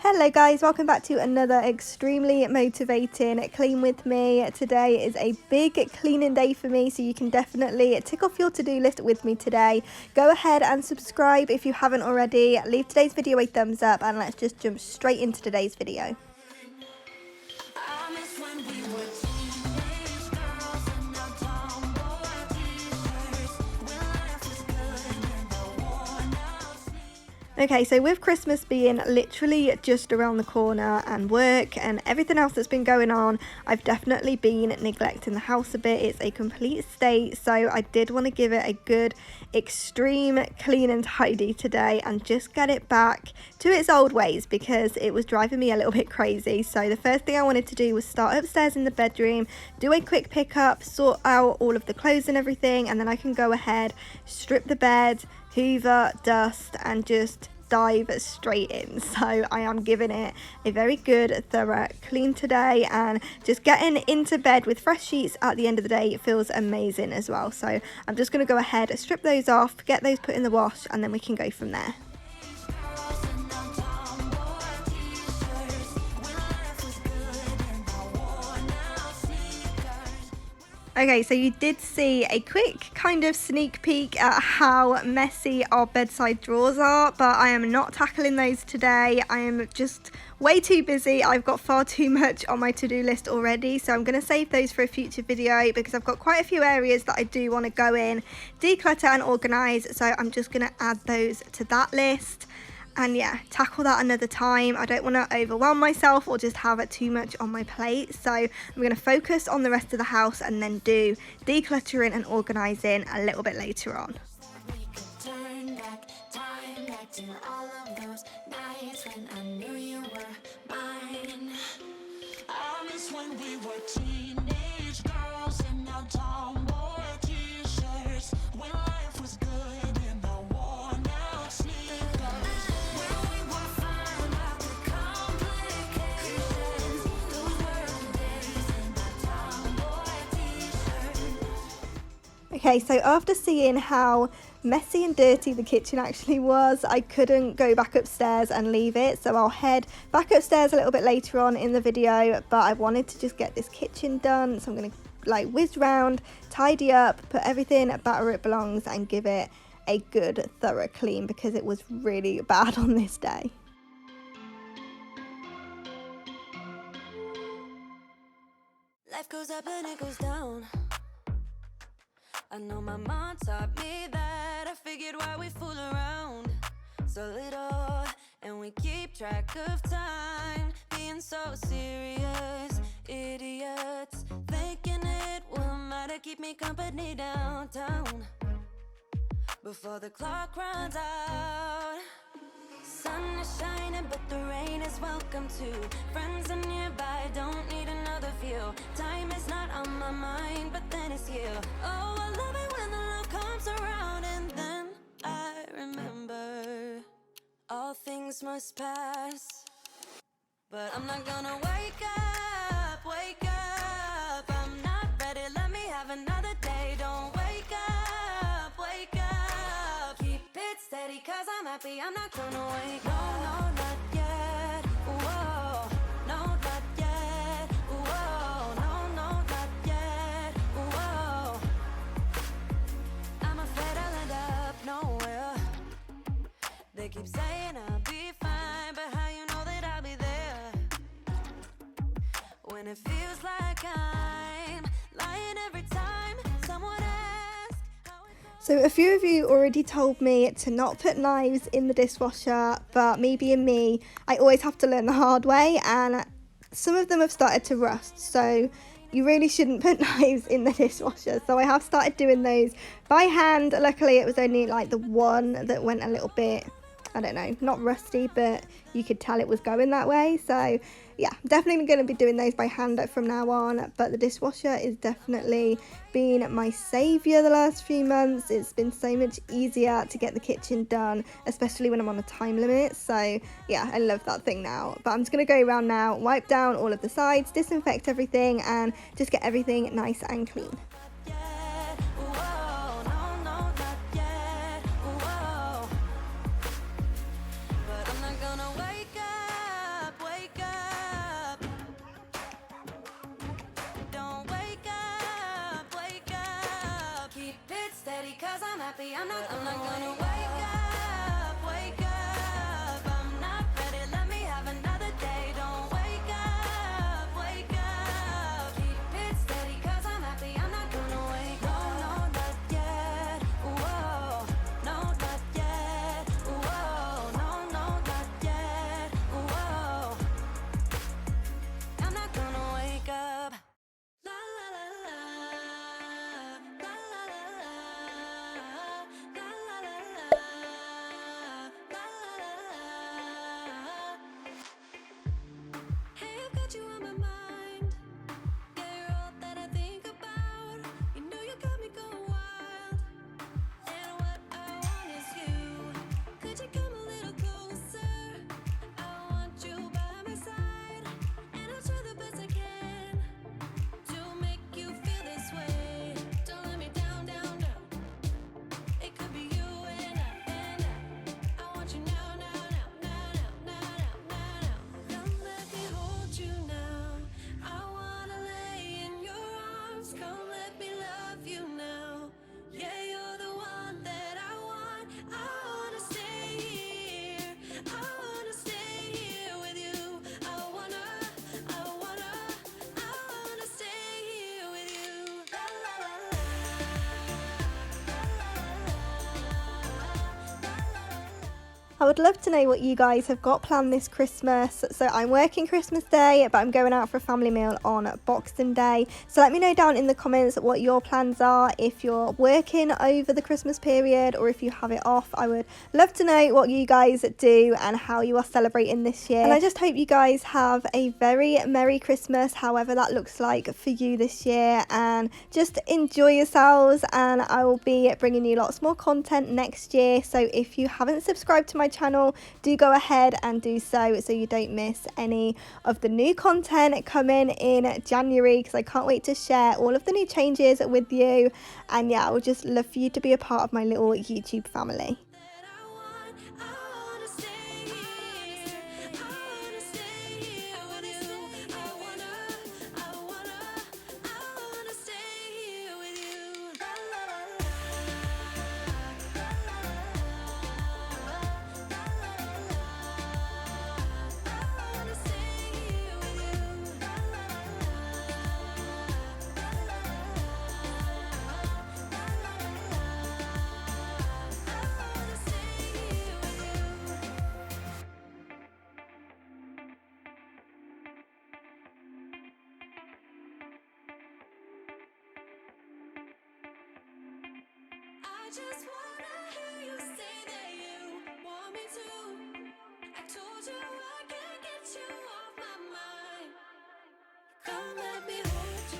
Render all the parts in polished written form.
Hello guys, welcome back to another extremely motivating clean with me. Today is a big cleaning day for me, so you can definitely tick off your to-do list with me today. Go ahead and subscribe if you haven't already. Leave today's video a thumbs up and let's just jump straight into today's video. Okay, so with Christmas being literally just around the corner and work and everything else that's been going on, I've definitely been neglecting the house a bit. It's a complete state, so I did want to give it a good extreme clean and tidy today and just get it back to its old ways because it was driving me a little bit crazy. So the first thing I wanted to do was start upstairs in the bedroom, do a quick pickup, sort out all of the clothes and everything, and then I can go ahead, strip the bed, hoover, dust, and just dive straight in. So I am giving it a very good thorough clean today, and just getting into bed with fresh sheets at the end of the day feels amazing as well. So I'm just going to go ahead, strip those off, get those put in the wash, and then we can go from there. Okay, so you did see a quick kind of sneak peek at how messy our bedside drawers are, but I am not tackling those today. I am just way too busy. I've got far too much on my to-do list already, so I'm going to save those for a future video because I've got quite a few areas that I do want to go in, declutter and organise, so I'm just going to add those to that list. And yeah, tackle that another time. I don't want to overwhelm myself or just have too much on my plate. So I'm going to focus on the rest of the house and then do decluttering and organising a little bit later on. Okay, so after seeing how messy and dirty the kitchen actually was, I couldn't go back upstairs and leave it. So I'll head back upstairs a little bit later on in the video, but I wanted to just get this kitchen done. So I'm going to whiz round, tidy up, put everything back where it belongs and give it a good thorough clean because it was really bad on this day. Life goes up and it goes down. I know my mom taught me that. I figured why we fool around so little and we keep track of time, being so serious, idiots, thinking it will matter, keep me company downtown before the clock runs out. Sun is shining but the rain is welcome too. Friends are nearby, don't need another view. Time is not on my mind, but then it's you. Oh, I love it when the love comes around. And then I remember all things must pass, but I'm not gonna wake up, wake up. I'm not ready, let me have another day. Don't wake up, wake up. Keep it steady cause I'm happy, I'm not gonna wake up. No, not yet, whoa. No, not yet, whoa. No, not yet, whoa. I'm afraid I'll end up nowhere. They keep saying I'll be fine, but how you know that I'll be there when it feels like I'm lying every time someone asks how it goes. So a few of you already told me to not put knives in the dishwasher, but me being me, I always have to learn the hard way, and some of them have started to rust, so you really shouldn't put knives in the dishwasher. So I have started doing those by hand. Luckily it was only like the one that went a little bit, I don't know, not rusty, but you could tell it was going that way. So yeah, definitely going to be doing those by hand from now on. But the dishwasher is definitely been my saviour the last few months. It's been so much easier to get the kitchen done, especially when I'm on a time limit. So yeah, I love that thing now. But I'm just going to go around now, wipe down all of the sides, disinfect everything, and just get everything nice and clean. I'm not gonna wake up, I'm not ready, let me have another day. Don't wake up, keep it steady, cause I'm happy, I'm not gonna wake up. No, not yet, whoa, no, not yet, whoa, no, not yet, whoa, I'm not gonna wake up. La la la la, la la la la. You on my mind, yeah, you're all that I think about. You know you got me going wild, and what I want is you. Could you come a little closer? I want you by my side, and I'll try the best I can to make you feel this way. Don't let me down, down, down. It could be you and I want you now, now, now, now, now, now, now. Come let me hold you now. I wanna lay in your arms. Come let me love you now. Yeah, you're the one that I want. I wanna stay here. I wanna stay here with you. I wanna stay here with you. La la la la. I would love to know what you guys have got planned this Christmas. So I'm working Christmas Day, but I'm going out for a family meal on Boxing Day. So let me know down in the comments what your plans are, if you're working over the Christmas period or if you have it off. I would love to know what you guys do and how you are celebrating this year. And I just hope you guys have a very Merry Christmas, however that looks like for you this year, and just enjoy yourselves. And I will be bringing you lots more content next year. So if you haven't subscribed to my channel, do go ahead and do so you don't miss any of the new content coming in January, because I can't wait to share all of the new changes with you. And yeah, I would just love for you to be a part of my little YouTube family. I just wanna hear you say that you want me to. I told you I can't get you off my mind. Come let me hold you.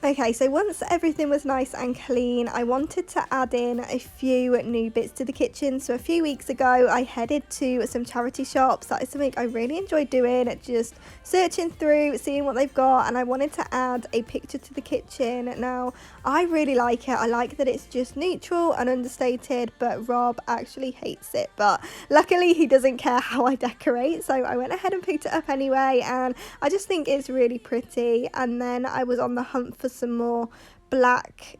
Okay, so once everything was nice and clean, I wanted to add in a few new bits to the kitchen. So a few weeks ago, I headed to some charity shops. That is something I really enjoy doing, just searching through, seeing what they've got, and I wanted to add a picture to the kitchen. Now, I really like it. I like that it's just neutral and understated, but Rob actually hates it. But luckily, he doesn't care how I decorate, so I went ahead and picked it up anyway, and I just think it's really pretty. And then I was on the hunt for some more black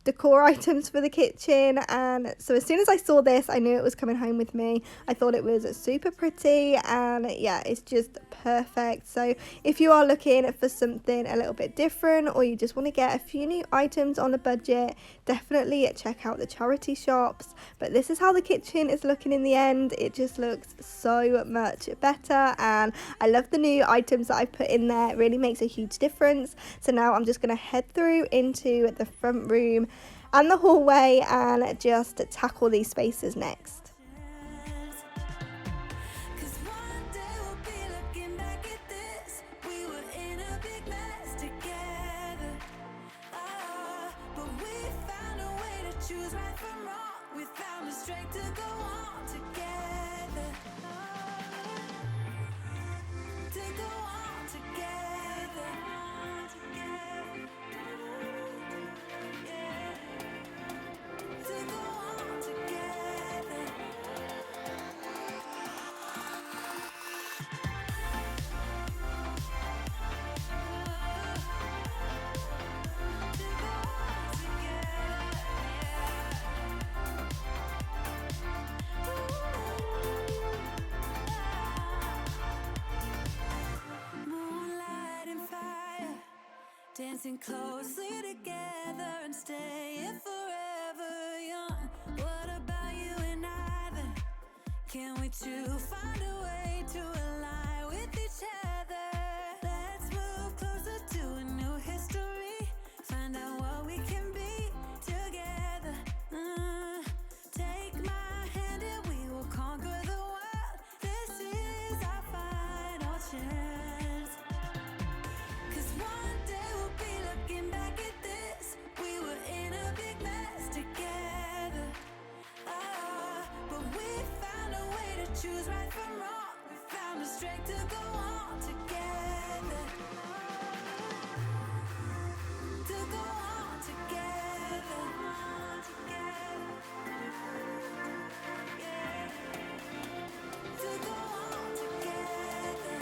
decor items for the kitchen, and so as soon as I saw this, I knew it was coming home with me. I thought it was super pretty, and yeah, it's just perfect. So if you are looking for something a little bit different, or you just want to get a few new items on a budget, definitely check out the charity shops. But this is how the kitchen is looking in the end. It just looks so much better, and I love the new items that I've put in there. It really makes a huge difference. So now I'm just going to head through into the front room and the hallway and just tackle these spaces next. Cause one day we'll be looking back at this. choose right from wrong. We found the strength to go on together. To go on together. Yeah. To go on together. Moonlight and fire, dancing closely together and staying forever young. What about you and I then? Can we two find a way to align with each other? Let's move closer to a new history. Find out what we can be together. Take my hand and we will conquer the world. This is our final chance. 'Cause one day we'll be looking back at this. We were in a big mess together. But we found a way to choose right from wrong. We found the strength to go on together. To go on together. Yeah. To go on together.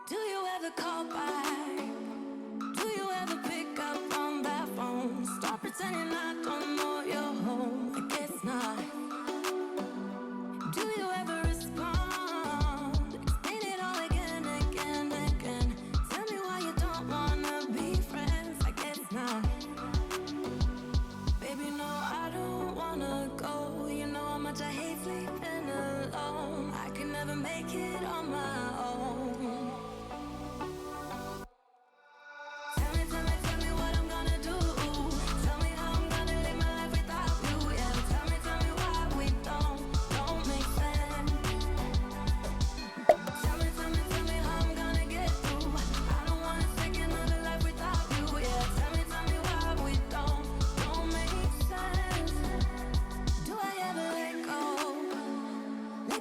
Do you ever call back? Do you ever pick up on that phone? Stop pretending I don't know you're home. I guess not. Do you ever respond? Explain it all again, again, again. Tell me why you don't wanna be friends. I guess not. Baby, no, I don't wanna go. You know how much I hate sleeping alone. I can never make it on my own. Tell me what I'm gonna do. Tell me how I'm gonna live my life without you. Yeah, tell me why we don't make sense. Tell me how I'm gonna get through. I don't wanna take another life without you. Yeah, tell me why we don't make sense. Do I ever let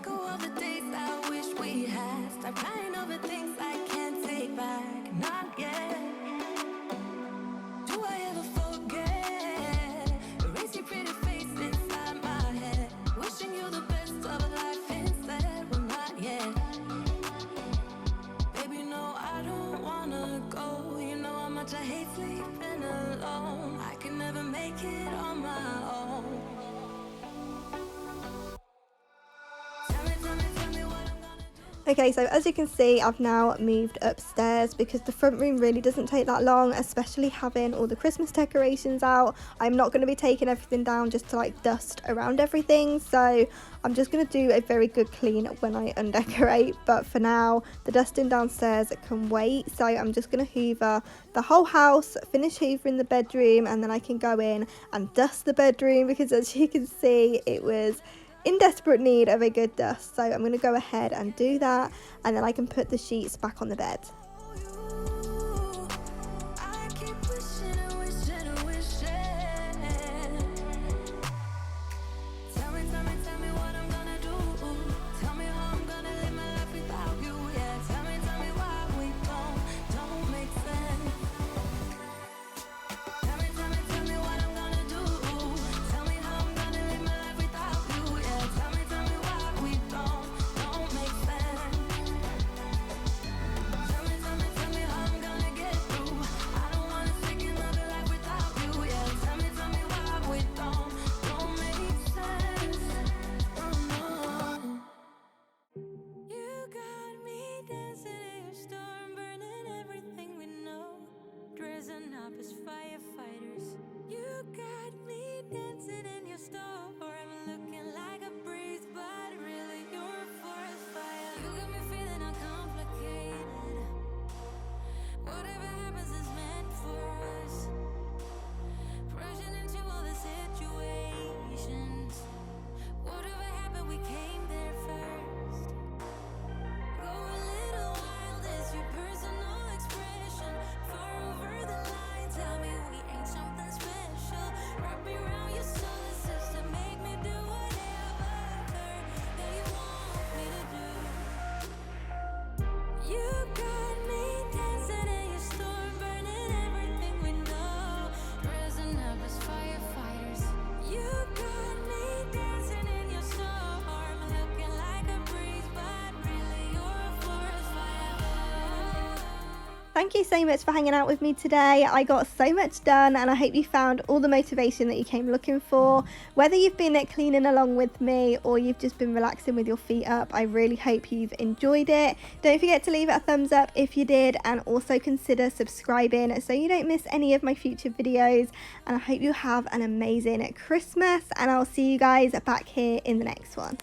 go of the days I wish we had? Stop crying over things I can't take back. Not yet. Do I ever forget? Erase your pretty face inside my head. Wishing you the best of life instead. Well, not yet. Baby, no, I don't wanna go. You know how much I hate sleeping alone. I can never make it on my own. Tell me what I'm gonna do. Okay, so as you can see, I've now moved upstairs because the front room really doesn't take that long, especially having all the Christmas decorations out. I'm not going to be taking everything down just to like dust around everything, so I'm just going to do a very good clean when I undecorate. But for now, the dusting downstairs can wait, so I'm just going to hoover the whole house, finish hoovering the bedroom, and then I can go in and dust the bedroom because as you can see, it was in desperate need of a good dust. So I'm going to go ahead and do that, and then I can put the sheets back on the bed. I keep wishing and wishing and wishing. Tell me what I'm gonna do. Tell me how I'm gonna live my life without you. Yeah, tell me why we don't make sense. Tell me what I'm gonna do. Tell me how I'm gonna live my life without you. Yeah, tell me why we don't make sense. up as firefighters. You got me dancing in your storm, looking like a breeze, but really you're a forest fire. You got me feeling uncomplicated. Whatever happens is meant for us. Rushing into all the situations. Whatever happened, we came there first. Go a little wild, it's your personal expression. Far over the line, tell me we ain't something special. Wrap me around your solar system, make me do whatever that you want me to do. You got me dancing in your storm, burning everything we know, rising up as firefighters. You got me dancing in your storm, looking like a breeze, but really you're a forest fire. Thank you so much for hanging out with me today. I got so much done and I hope you found all the motivation that you came looking for. Whether you've been cleaning along with me or you've just been relaxing with your feet up, I really hope you've enjoyed it. Don't forget to leave it a thumbs up if you did, and also consider subscribing so you don't miss any of my future videos. And I hope you have an amazing Christmas, and I'll see you guys back here in the next one.